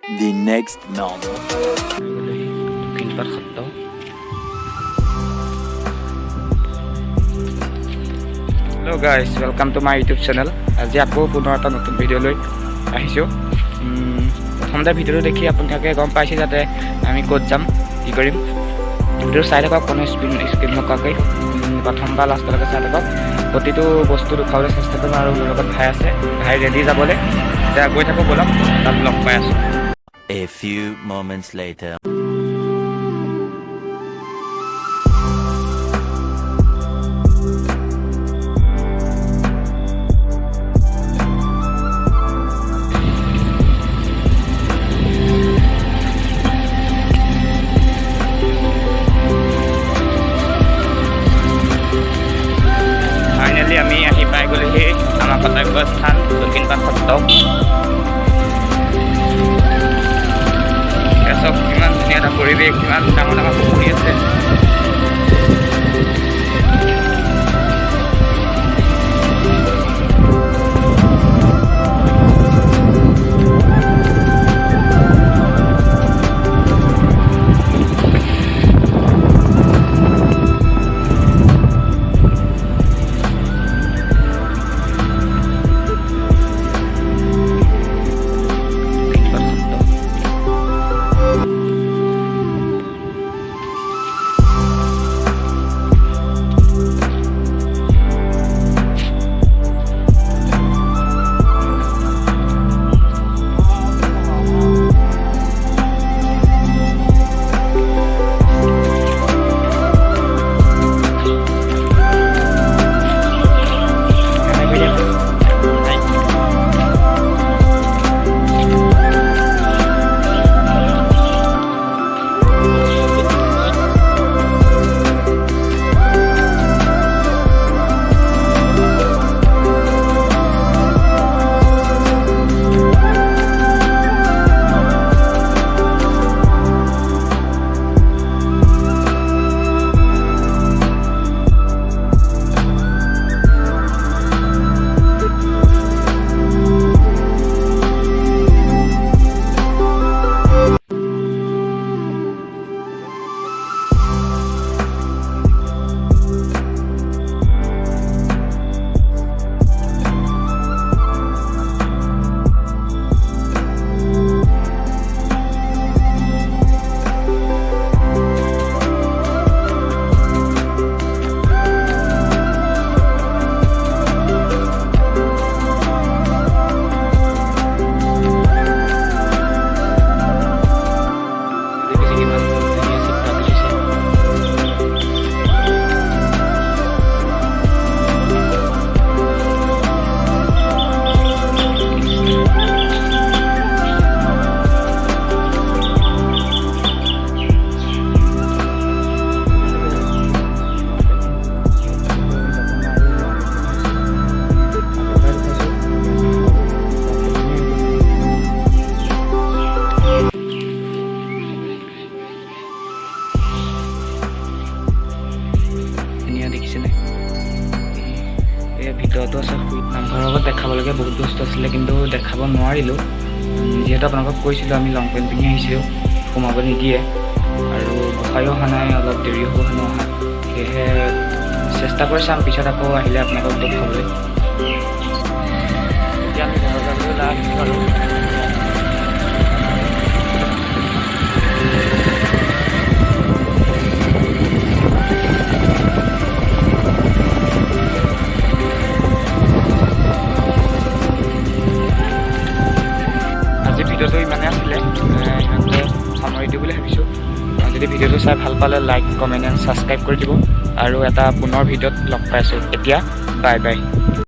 the next morning. Dakshinpat Satra hello' guys welcome to my YouTube channel. আজি আকৌ পুনৰ এটা নতুন ভিডিঅ' লৈ আহিছোঁ। প্ৰথমতে ভিডিঅ'টো দেখি আপোনালোকে গম পাইছে যাতে আমি ক'ত যাম, কি কৰিম। ভিডিঅ'টো চাই থাকক, কোনো স্কিপ নকৰাকৈ প্ৰথমবাৰ লাষ্টলৈকে চাই থাকক। প্ৰতিটো বস্তু দেখুৱাবলৈ চেষ্টা কৰিম আৰু মোৰ লগত ভাই আছে, ভাই ৰেডি যাবলৈ। এতিয়া গৈ থাকোঁ, ব'লক, তাত লগ পাই আছোঁ। A few moments later. Finally আমি আহি পাই গ'লোহি আমাৰ কৰ্তব্য স্থান দক্ষিণপাট সত্ৰ। চব কিমান ধুনীয়া এটা পৰিৱেশ, কিমান ডাঙৰ ডাঙৰ পুখুৰী আছে। দেখিছেনে, এই ভিতৰতো আছে। নামঘৰৰ লগত দেখাবলগীয়া বহুত বস্তু আছিলে, কিন্তু দেখাব নোৱাৰিলোঁ। যিহেতু আপোনালোকক কৈছিলোঁ আমি লং পেণ্ট পিন্ধি আহিছিলোঁ, সোমাব নিদিয়ে, আৰু গোসাঁইও অহা নাই, অলপ দেৰি হ'ব হেনো অহা। সেয়েহে চেষ্টা কৰি চাম, পিছত আকৌ আহিলে আপোনালোকক দেখাবলৈ। এতিয়া আমি ঘৰৰ যাবলৈ ওলাই আহিছোঁ আৰু ভিডিঅ'টো ইমানে আছিলে, ইমানতে সামৰি দিওঁ বুলি ভাবিছোঁ। যদি ভিডিঅ'টো চাই ভাল পালে লাইক, কমেণ্ট এণ্ড ছাবস্ক্ৰাইব কৰি দিব, আৰু এটা পুনৰ ভিডিঅ'ত লগ পাই আছোঁ। এতিয়া বাই বাই।